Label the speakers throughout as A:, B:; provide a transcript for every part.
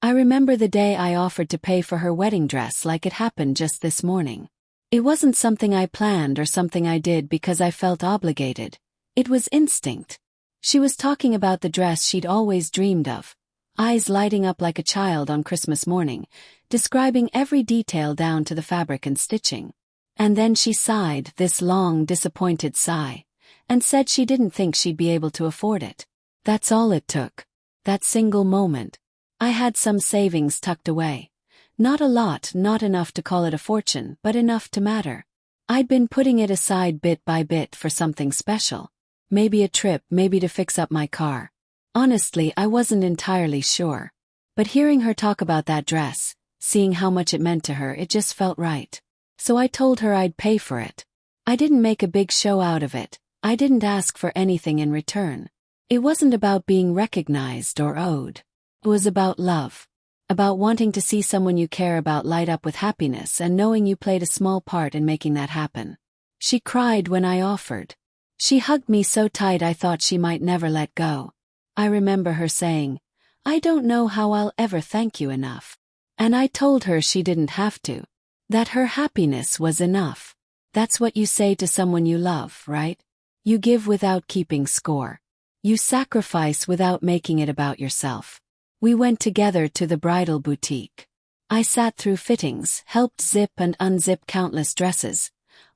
A: I remember the day I offered to pay for her wedding dress like it happened just this morning. It wasn't something I planned or something I did because I felt obligated. It was instinct. She was talking about the dress she'd always dreamed of, eyes lighting up like a child on Christmas morning, describing every detail down to the fabric and stitching. And then she sighed, this long, disappointed sigh, and said she didn't think she'd be able to afford it. That's all it took. That single moment. I had some savings tucked away. Not a lot, not enough to call it a fortune, but enough to matter. I'd been putting it aside bit by bit for something special. Maybe a trip, maybe to fix up my car. Honestly, I wasn't entirely sure. But hearing her talk about that dress, seeing how much it meant to her, it just felt right. So I told her I'd pay for it. I didn't make a big show out of it. I didn't ask for anything in return. It wasn't about being recognized or owed. It was about love. About wanting to see someone you care about light up with happiness and knowing you played a small part in making that happen. She cried when I offered. She hugged me so tight I thought she might never let go. I remember her saying, "I don't know how I'll ever thank you enough." And I told her she didn't have to. That her happiness was enough. That's what you say to someone you love, right? You give without keeping score. You sacrifice without making it about yourself. We went together to the bridal boutique. I sat through fittings, helped zip and unzip countless dresses,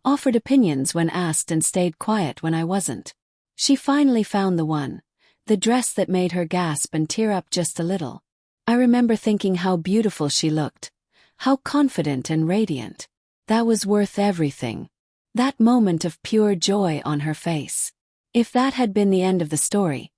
A: offered opinions when asked and stayed quiet when I wasn't. She finally found the one, the dress that made her gasp and tear up just a little. I remember thinking how beautiful she looked, how confident and radiant. That was worth everything. That moment of pure joy on her face. If that had been the end of the story,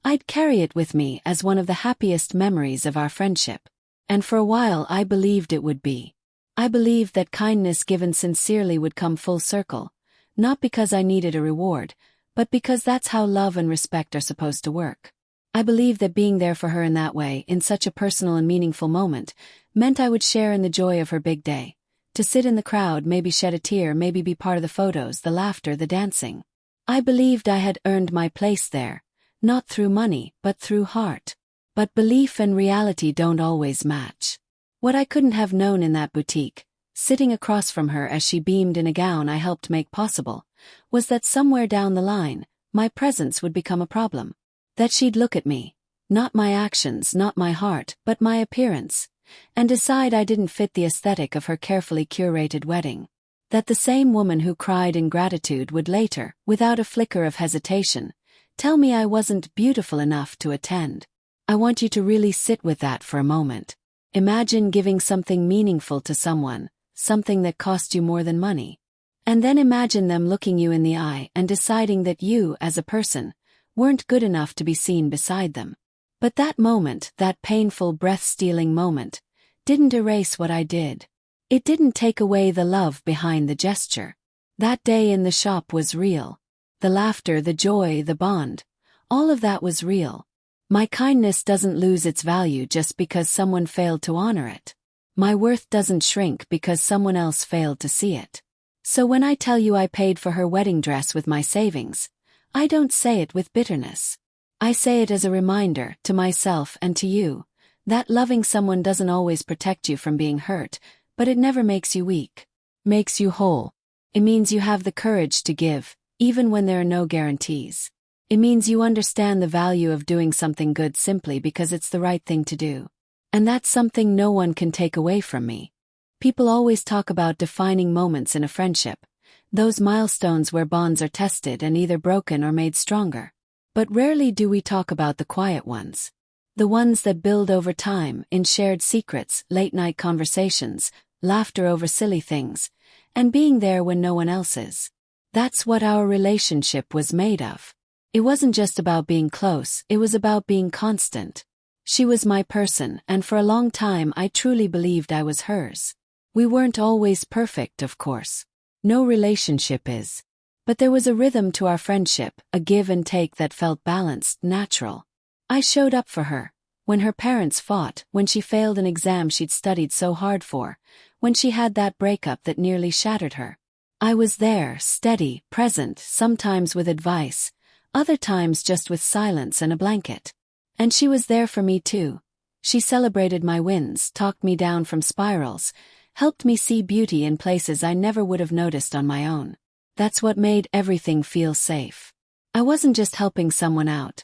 A: I'd carry it with me as one of the happiest memories of our friendship. And for a while I believed it would be. I believed that kindness given sincerely would come full circle, not because I needed a reward, but because that's how love and respect are supposed to work. I believed that being there for her in that way, in such a personal and meaningful moment, meant I would share in the joy of her big day. To sit in the crowd, maybe shed a tear, maybe be part of the photos, the laughter, the dancing. I believed I had earned my place there. Not through money, but through heart. But belief and reality don't always match. What I couldn't have known in that boutique, sitting across from her as she beamed in a gown I helped make possible, was that somewhere down the line, my presence would become a problem. That she'd look at me, not my actions, not my heart, but my appearance, and decide I didn't fit the aesthetic of her carefully curated wedding. That the same woman who cried in gratitude would later, without a flicker of hesitation, tell me I wasn't beautiful enough to attend. I want you to really sit with that for a moment. Imagine giving something meaningful to someone, something that cost you more than money. And then imagine them looking you in the eye and deciding that you, as a person, weren't good enough to be seen beside them. But that moment, that painful, breath-stealing moment, didn't erase what I did. It didn't take away the love behind the gesture. That day in the shop was real. The laughter, the joy, the bond, all of that was real. My kindness doesn't lose its value just because someone failed to honor it. My worth doesn't shrink because someone else failed to see it. So when I tell you I paid for her wedding dress with my savings, I don't say it with bitterness. I say it as a reminder, to myself and to you, that loving someone doesn't always protect you from being hurt, but it never makes you weak. Makes you whole. It means you have the courage to give, even when there are no guarantees. It means you understand the value of doing something good simply because it's the right thing to do. And that's something no one can take away from me. People always talk about defining moments in a friendship, those milestones where bonds are tested and either broken or made stronger. But rarely do we talk about the quiet ones. The ones that build over time, in shared secrets, late-night conversations, laughter over silly things, and being there when no one else is. That's what our relationship was made of. It wasn't just about being close, it was about being constant. She was my person, and for a long time I truly believed I was hers. We weren't always perfect, of course. No relationship is. But there was a rhythm to our friendship, a give and take that felt balanced, natural. I showed up for her. When her parents fought, when she failed an exam she'd studied so hard for, when she had that breakup that nearly shattered her. I was there, steady, present, sometimes with advice, other times just with silence and a blanket. And she was there for me too. She celebrated my wins, talked me down from spirals, helped me see beauty in places I never would have noticed on my own. That's what made everything feel safe. I wasn't just helping someone out.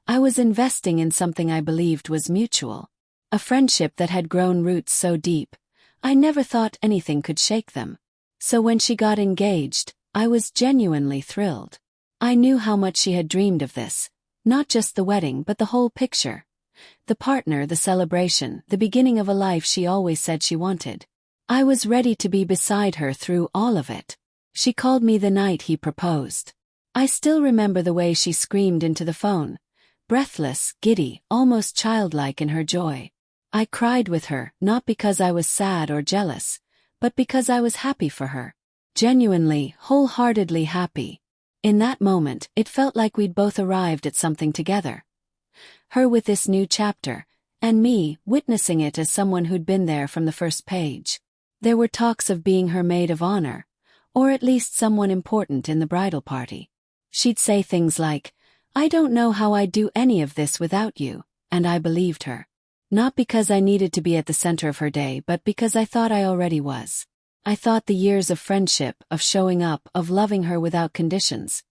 A: I was investing in something I believed was mutual. A friendship that had grown roots so deep, I never thought anything could shake them. So when she got engaged, I was genuinely thrilled. I knew how much she had dreamed of this, not just the wedding but the whole picture. The partner, the celebration, the beginning of a life she always said she wanted. I was ready to be beside her through all of it. She called me the night he proposed. I still remember the way she screamed into the phone, breathless, giddy, almost childlike in her joy. I cried with her, not because I was sad or jealous, but because I was happy for her. Genuinely, wholeheartedly happy. In that moment, it felt like we'd both arrived at something together. Her with this new chapter, and me, witnessing it as someone who'd been there from the first page. There were talks of being her maid of honor, or at least someone important in the bridal party. She'd say things like, "I don't know how I'd do any of this without you," and I believed her. Not because I needed to be at the center of her day, but because I thought I already was. I thought the years of friendship, of showing up, of loving her without conditions.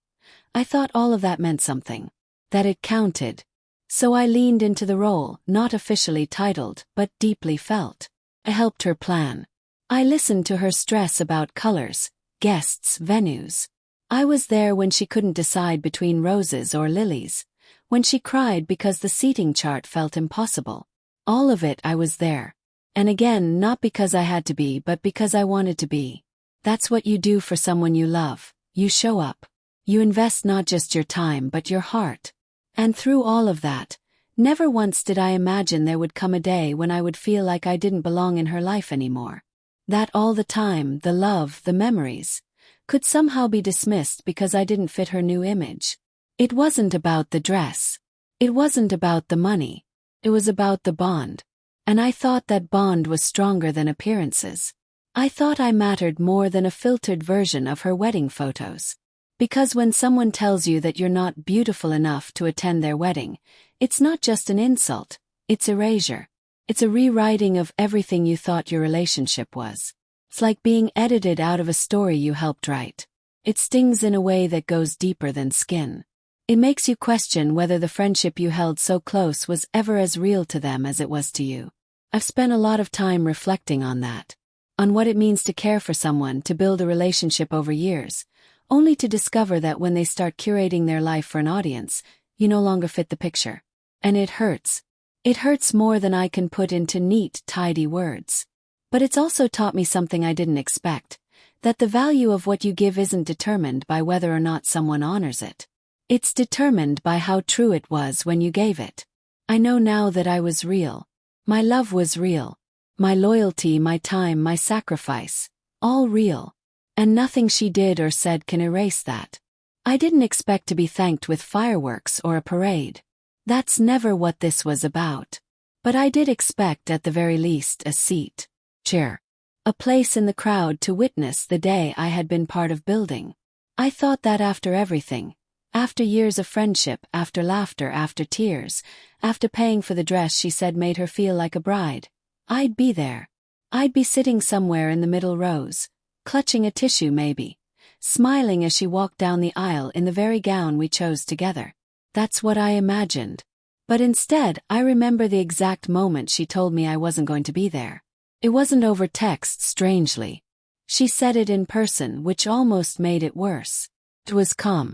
A: I thought all of that meant something. That it counted. So I leaned into the role, not officially titled, but deeply felt. I helped her plan. I listened to her stress about colors, guests, venues. I was there when she couldn't decide between roses or lilies, when she cried because the seating chart felt impossible. All of it I was there. And again, not because I had to be, but because I wanted to be. That's what you do for someone you love. You show up. You invest not just your time but your heart. And through all of that, never once did I imagine there would come a day when I would feel like I didn't belong in her life anymore. That all the time, the love, the memories, could somehow be dismissed because I didn't fit her new image. It wasn't about the dress. It wasn't about the money. It was about the bond. And I thought that bond was stronger than appearances. I thought I mattered more than a filtered version of her wedding photos. Because when someone tells you that you're not beautiful enough to attend their wedding, it's not just an insult, it's erasure. It's a rewriting of everything you thought your relationship was. It's like being edited out of a story you helped write. It stings in a way that goes deeper than skin. It makes you question whether the friendship you held so close was ever as real to them as it was to you. I've spent a lot of time reflecting on that. On what it means to care for someone, to build a relationship over years, only to discover that when they start curating their life for an audience, you no longer fit the picture. And it hurts. It hurts more than I can put into neat, tidy words. But it's also taught me something I didn't expect, that the value of what you give isn't determined by whether or not someone honors it. It's determined by how true it was when you gave it. I know now that I was real. My love was real. My loyalty, my time, my sacrifice, all real. And nothing she did or said can erase that. I didn't expect to be thanked with fireworks or a parade. That's never what this was about. But I did expect, at the very least, a seat, chair, a place in the crowd to witness the day I had been part of building. I thought that after everything, after years of friendship, after laughter, after tears, after paying for the dress she said made her feel like a bride, I'd be there. I'd be sitting somewhere in the middle rows, clutching a tissue maybe, smiling as she walked down the aisle in the very gown we chose together. That's what I imagined. But instead, I remember the exact moment she told me I wasn't going to be there. It wasn't over text, strangely. She said it in person, which almost made it worse. It was come.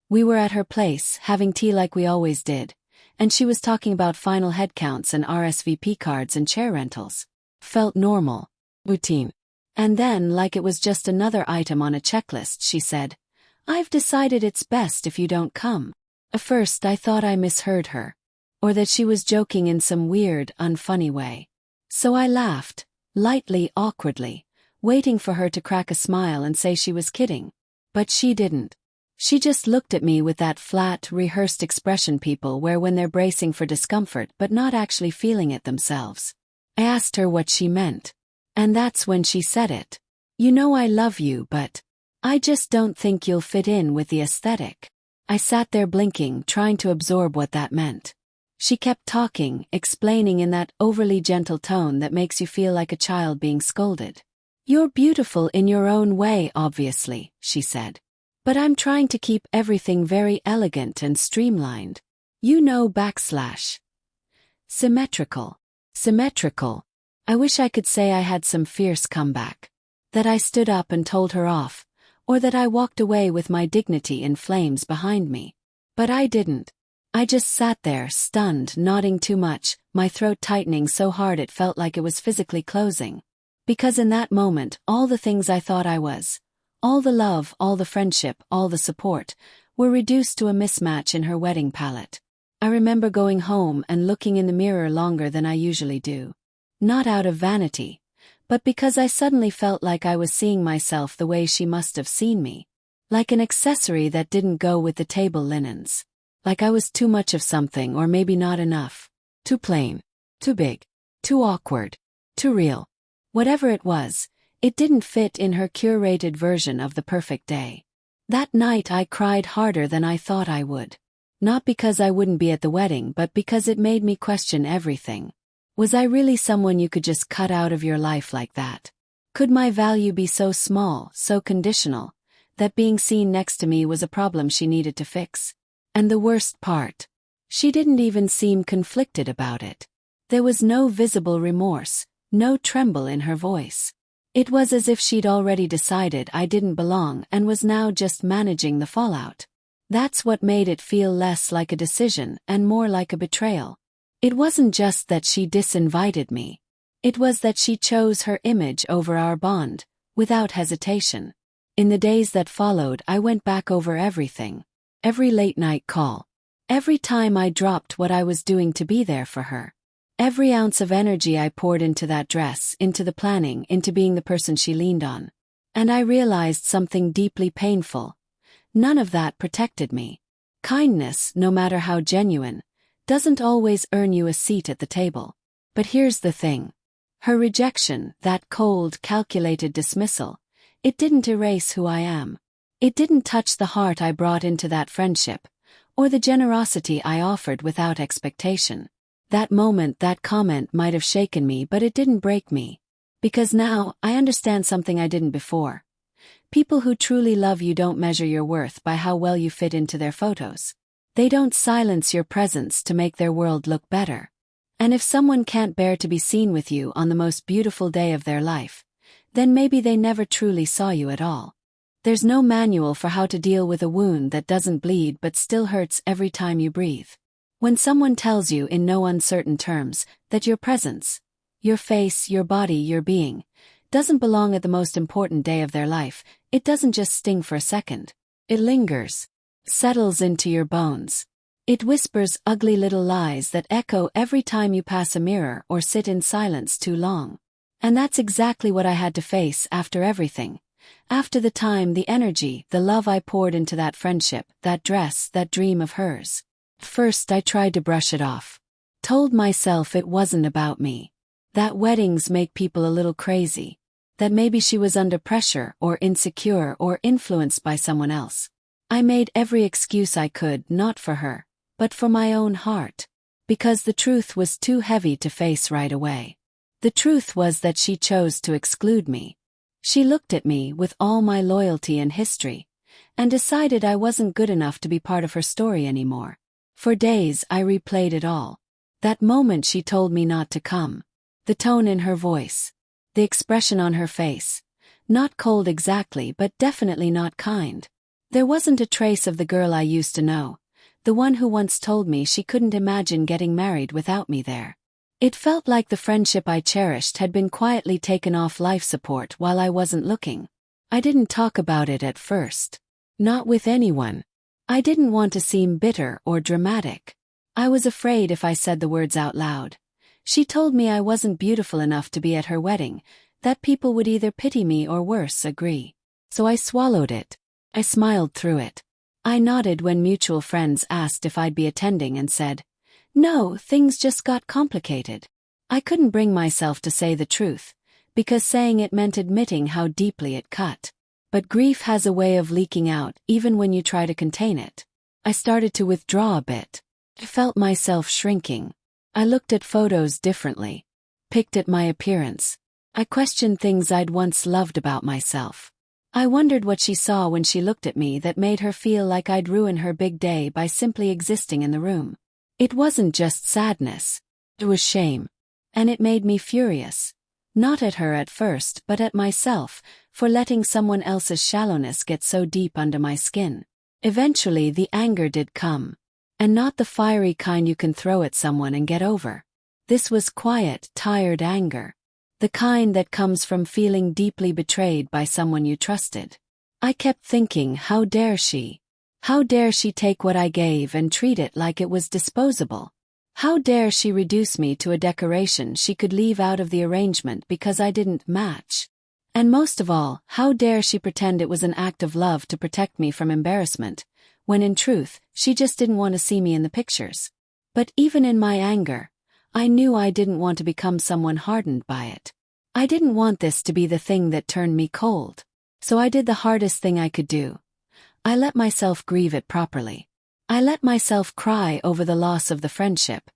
A: We were at her place, having tea like we always did, and she was talking about final headcounts and RSVP cards and chair rentals. Felt normal. Routine. And then, like it was just another item on a checklist, she said, "I've decided it's best if you don't come." At first I thought I misheard her, or that she was joking in some weird, unfunny way. So I laughed, lightly, awkwardly, waiting for her to crack a smile and say she was kidding. But she didn't. She just looked at me with that flat, rehearsed expression people wear when they're bracing for discomfort but not actually feeling it themselves. I asked her what she meant. And that's when she said it. "You know I love you, but I just don't think you'll fit in with the aesthetic." I sat there blinking, trying to absorb what that meant. She kept talking, explaining in that overly gentle tone that makes you feel like a child being scolded. "You're beautiful in your own way, obviously," she said. "But I'm trying to keep everything very elegant and streamlined. You know, symmetrical. Symmetrical. I wish I could say I had some fierce comeback. That I stood up and told her off, or that I walked away with my dignity in flames behind me. But I didn't. I just sat there, stunned, nodding too much, my throat tightening so hard it felt like it was physically closing. Because in that moment, all the things I thought I was, all the love, all the friendship, all the support, were reduced to a mismatch in her wedding palette. I remember going home and looking in the mirror longer than I usually do. Not out of vanity, but because I suddenly felt like I was seeing myself the way she must have seen me. Like an accessory that didn't go with the table linens. Like I was too much of something, or maybe not enough. Too plain. Too big. Too awkward. Too real. Whatever it was, it didn't fit in her curated version of the perfect day. That night I cried harder than I thought I would. Not because I wouldn't be at the wedding, but because it made me question everything. Was I really someone you could just cut out of your life like that? Could my value be so small, so conditional, that being seen next to me was a problem she needed to fix? And the worst part, she didn't even seem conflicted about it. There was no visible remorse, no tremble in her voice. It was as if she'd already decided I didn't belong and was now just managing the fallout. That's what made it feel less like a decision and more like a betrayal. It wasn't just that she disinvited me. It was that she chose her image over our bond, without hesitation. In the days that followed, I went back over everything. Every late-night call. Every time I dropped what I was doing to be there for her. Every ounce of energy I poured into that dress, into the planning, into being the person she leaned on. And I realized something deeply painful. None of that protected me. Kindness, no matter how genuine, doesn't always earn you a seat at the table. But here's the thing. Her rejection, that cold, calculated dismissal, it didn't erase who I am. It didn't touch the heart I brought into that friendship, or the generosity I offered without expectation. That moment, that comment might have shaken me, but it didn't break me. Because now, I understand something I didn't before. People who truly love you don't measure your worth by how well you fit into their photos. They don't silence your presence to make their world look better. And if someone can't bear to be seen with you on the most beautiful day of their life, then maybe they never truly saw you at all. There's no manual for how to deal with a wound that doesn't bleed but still hurts every time you breathe. When someone tells you in no uncertain terms that your presence, your face, your body, your being, doesn't belong at the most important day of their life, it doesn't just sting for a second. It lingers, settles into your bones. It whispers ugly little lies that echo every time you pass a mirror or sit in silence too long. And that's exactly what I had to face after everything. After the time, the energy, the love I poured into that friendship, that dress, that dream of hers. First I tried to brush it off. Told myself it wasn't about me. That weddings make people a little crazy. That maybe she was under pressure or insecure or influenced by someone else. I made every excuse I could, not for her, but for my own heart. Because the truth was too heavy to face right away. The truth was that she chose to exclude me. She looked at me with all my loyalty and history, and decided I wasn't good enough to be part of her story anymore. For days I replayed it all. That moment she told me not to come. The tone in her voice. The expression on her face. Not cold exactly, but definitely not kind. There wasn't a trace of the girl I used to know. The one who once told me she couldn't imagine getting married without me there. It felt like the friendship I cherished had been quietly taken off life support while I wasn't looking. I didn't talk about it at first. Not with anyone. I didn't want to seem bitter or dramatic. I was afraid if I said the words out loud. She told me I wasn't beautiful enough to be at her wedding, that people would either pity me or worse, agree. So I swallowed it. I smiled through it. I nodded when mutual friends asked if I'd be attending and said, "No, things just got complicated." I couldn't bring myself to say the truth, because saying it meant admitting how deeply it cut. But grief has a way of leaking out even when you try to contain it. I started to withdraw a bit. I felt myself shrinking. I looked at photos differently. Picked at my appearance. I questioned things I'd once loved about myself. I wondered what she saw when she looked at me that made her feel like I'd ruin her big day by simply existing in the room. It wasn't just sadness. It was shame. And it made me furious. Not at her at first, but at myself, for letting someone else's shallowness get so deep under my skin. Eventually the anger did come. And not the fiery kind you can throw at someone and get over. This was quiet, tired anger. The kind that comes from feeling deeply betrayed by someone you trusted. I kept thinking, how dare she? How dare she take what I gave and treat it like it was disposable? How dare she reduce me to a decoration she could leave out of the arrangement because I didn't match? And most of all, how dare she pretend it was an act of love to protect me from embarrassment, when in truth, she just didn't want to see me in the pictures. But even in my anger, I knew I didn't want to become someone hardened by it. I didn't want this to be the thing that turned me cold. So I did the hardest thing I could do. I let myself grieve it properly. I let myself cry over the loss of the friendship,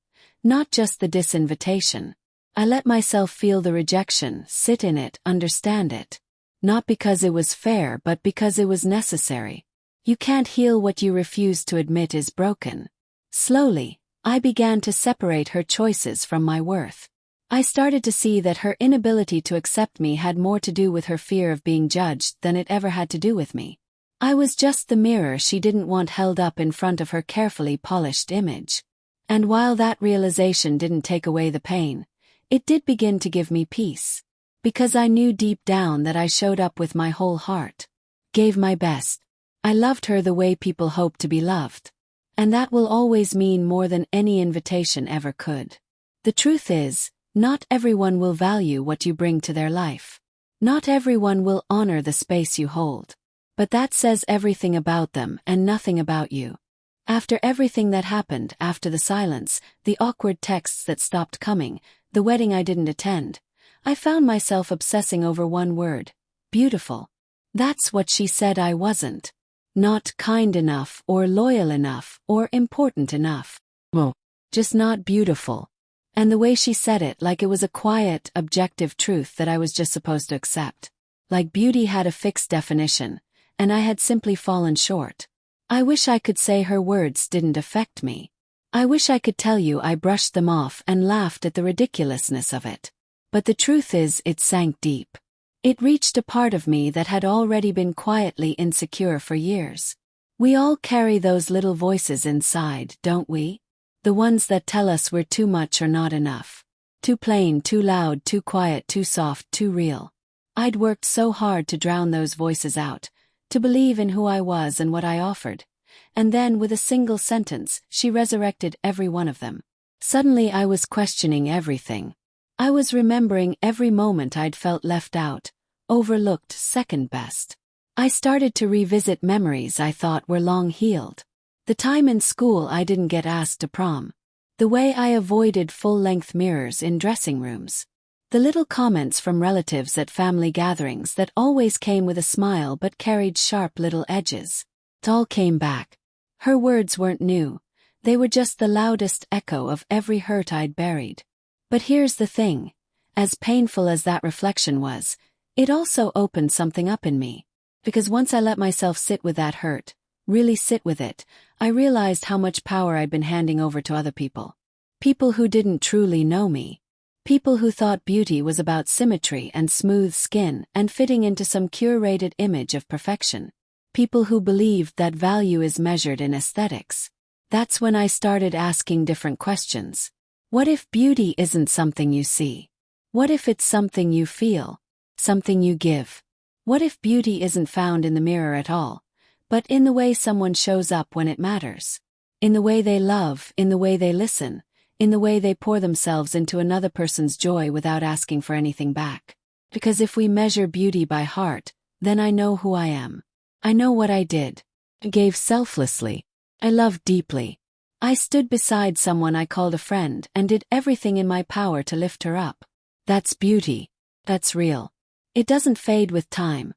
A: not just the disinvitation. I let myself feel the rejection, sit in it, understand it. Not because it was fair, but because it was necessary. You can't heal what you refuse to admit is broken. Slowly, I began to separate her choices from my worth. I started to see that her inability to accept me had more to do with her fear of being judged than it ever had to do with me. I was just the mirror she didn't want held up in front of her carefully polished image. And while that realization didn't take away the pain, it did begin to give me peace. Because I knew deep down that I showed up with my whole heart. Gave my best. I loved her the way people hope to be loved. And that will always mean more than any invitation ever could. The truth is, not everyone will value what you bring to their life. Not everyone will honor the space you hold. But that says everything about them and nothing about you. After everything that happened, after the silence, the awkward texts that stopped coming, the wedding I didn't attend, I found myself obsessing over one word: beautiful. That's what she said I wasn't. Not kind enough, or loyal enough, or important enough. Well, just not beautiful. And the way she said it, like it was a quiet, objective truth that I was just supposed to accept. Like beauty had a fixed definition, and I had simply fallen short. I wish I could say her words didn't affect me. I wish I could tell you I brushed them off and laughed at the ridiculousness of it. But the truth is, it sank deep. It reached a part of me that had already been quietly insecure for years. We all carry those little voices inside, don't we? The ones that tell us we're too much or not enough. Too plain, too loud, too quiet, too soft, too real. I'd worked so hard to drown those voices out, to believe in who I was and what I offered. And then, with a single sentence, she resurrected every one of them. Suddenly I was questioning everything. I was remembering every moment I'd felt left out, overlooked, second best. I started to revisit memories I thought were long healed. The time in school I didn't get asked to prom. The way I avoided full-length mirrors in dressing rooms. The little comments from relatives at family gatherings that always came with a smile but carried sharp little edges. It all came back. Her words weren't new. They were just the loudest echo of every hurt I'd buried. But here's the thing. As painful as that reflection was, it also opened something up in me. Because once I let myself sit with that hurt, really sit with it, I realized how much power I'd been handing over to other people. People who didn't truly know me. People who thought beauty was about symmetry and smooth skin and fitting into some curated image of perfection. People who believed that value is measured in aesthetics. That's when I started asking different questions. What if beauty isn't something you see? What if it's something you feel? Something you give? What if beauty isn't found in the mirror at all, but in the way someone shows up when it matters? In the way they love, in the way they listen, in the way they pour themselves into another person's joy without asking for anything back. Because if we measure beauty by heart, then I know who I am. I know what I did. I gave selflessly. I loved deeply. I stood beside someone I called a friend and did everything in my power to lift her up. That's beauty. That's real. It doesn't fade with time.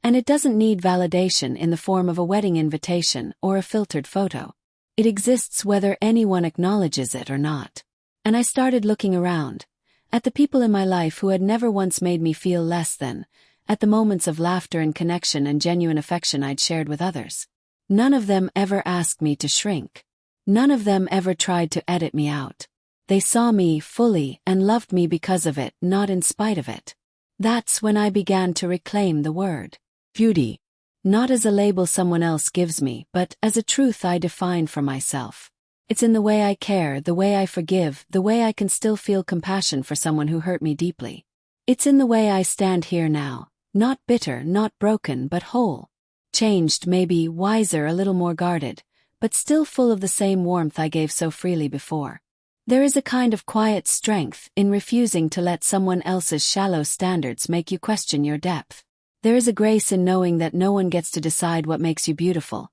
A: And it doesn't need validation in the form of a wedding invitation or a filtered photo. It exists whether anyone acknowledges it or not. And I started looking around, at the people in my life who had never once made me feel less than, at the moments of laughter and connection and genuine affection I'd shared with others. None of them ever asked me to shrink. None of them ever tried to edit me out. They saw me fully and loved me because of it, not in spite of it. That's when I began to reclaim the word beauty. Not as a label someone else gives me, but as a truth I define for myself. It's in the way I care, the way I forgive, the way I can still feel compassion for someone who hurt me deeply. It's in the way I stand here now, not bitter, not broken, but whole. Changed, maybe, wiser, a little more guarded, but still full of the same warmth I gave so freely before. There is a kind of quiet strength in refusing to let someone else's shallow standards make you question your depth. There is a grace in knowing that no one gets to decide what makes you beautiful.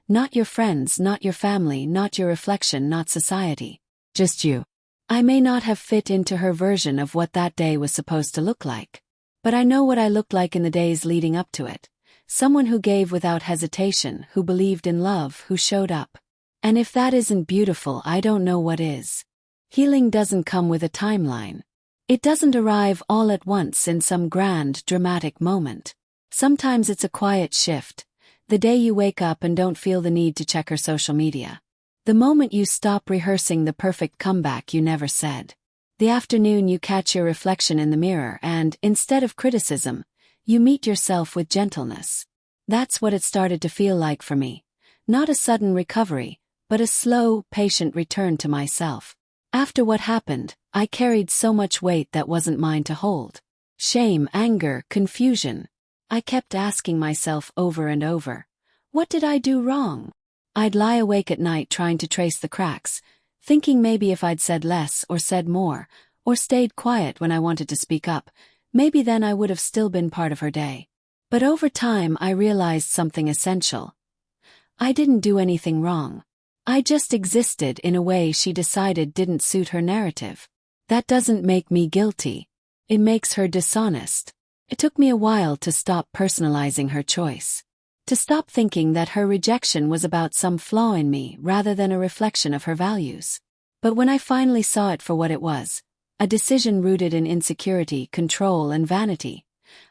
A: Not your friends, not your family, not your reflection, not society. Just you. I may not have fit into her version of what that day was supposed to look like. But I know what I looked like in the days leading up to it. Someone who gave without hesitation, who believed in love, who showed up. And if that isn't beautiful, I don't know what is. Healing doesn't come with a timeline. It doesn't arrive all at once in some grand, dramatic moment. Sometimes it's a quiet shift. The day you wake up and don't feel the need to check her social media. The moment you stop rehearsing the perfect comeback you never said. The afternoon you catch your reflection in the mirror and, instead of criticism, you meet yourself with gentleness. That's what it started to feel like for me. Not a sudden recovery, but a slow, patient return to myself. After what happened, I carried so much weight that wasn't mine to hold. Shame, anger, confusion. I kept asking myself over and over, what did I do wrong? I'd lie awake at night trying to trace the cracks, thinking maybe if I'd said less or said more, or stayed quiet when I wanted to speak up, maybe then I would have still been part of her day. But over time I realized something essential. I didn't do anything wrong. I just existed in a way she decided didn't suit her narrative. That doesn't make me guilty. It makes her dishonest. It took me a while to stop personalizing her choice. To stop thinking that her rejection was about some flaw in me rather than a reflection of her values. But when I finally saw it for what it was, a decision rooted in insecurity, control, and vanity,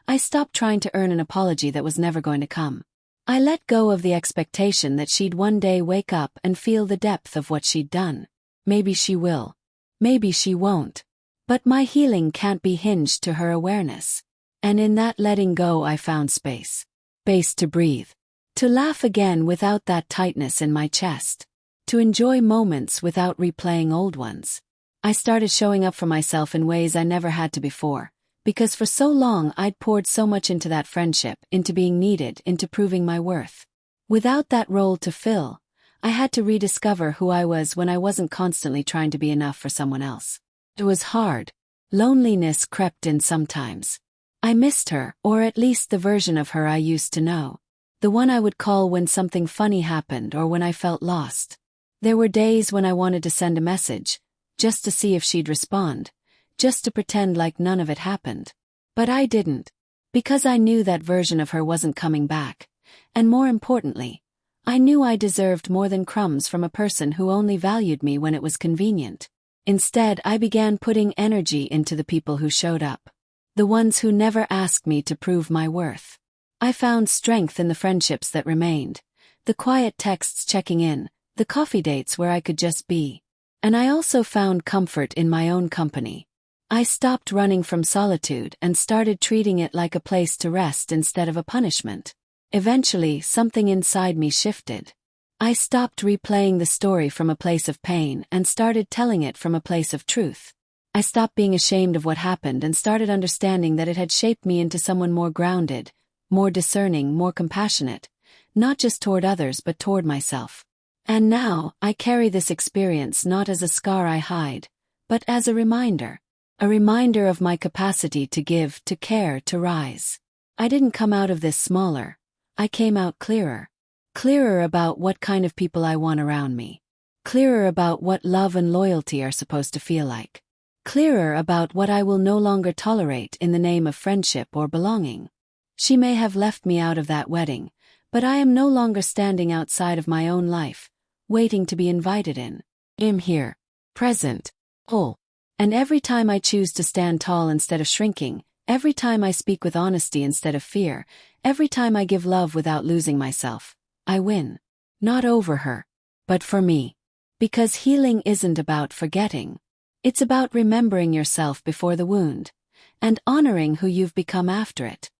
A: I stopped trying to earn an apology that was never going to come. I let go of the expectation that she'd one day wake up and feel the depth of what she'd done. Maybe she will. Maybe she won't. But my healing can't be hinged to her awareness. And in that letting go I found space. Space to breathe. To laugh again without that tightness in my chest. To enjoy moments without replaying old ones. I started showing up for myself in ways I never had to before. Because for so long I'd poured so much into that friendship, into being needed, into proving my worth. Without that role to fill, I had to rediscover who I was when I wasn't constantly trying to be enough for someone else. It was hard. Loneliness crept in sometimes. I missed her, or at least the version of her I used to know. The one I would call when something funny happened or when I felt lost. There were days when I wanted to send a message, just to see if she'd respond, just to pretend like none of it happened. But I didn't. Because I knew that version of her wasn't coming back. And more importantly, I knew I deserved more than crumbs from a person who only valued me when it was convenient. Instead, I began putting energy into the people who showed up. The ones who never asked me to prove my worth. I found strength in the friendships that remained. The quiet texts checking in, the coffee dates where I could just be. And I also found comfort in my own company. I stopped running from solitude and started treating it like a place to rest instead of a punishment. Eventually, something inside me shifted. I stopped replaying the story from a place of pain and started telling it from a place of truth. I stopped being ashamed of what happened and started understanding that it had shaped me into someone more grounded, more discerning, more compassionate, not just toward others but toward myself. And now, I carry this experience not as a scar I hide, but as a reminder of my capacity to give, to care, to rise. I didn't come out of this smaller. I came out clearer. Clearer about what kind of people I want around me. Clearer about what love and loyalty are supposed to feel like. Clearer about what I will no longer tolerate in the name of friendship or belonging. She may have left me out of that wedding, but I am no longer standing outside of my own life, waiting to be invited in. I'm here. Present. Whole. And every time I choose to stand tall instead of shrinking, every time I speak with honesty instead of fear, every time I give love without losing myself, I win. Not over her, but for me. Because healing isn't about forgetting. It's about remembering yourself before the wound, and honoring who you've become after it.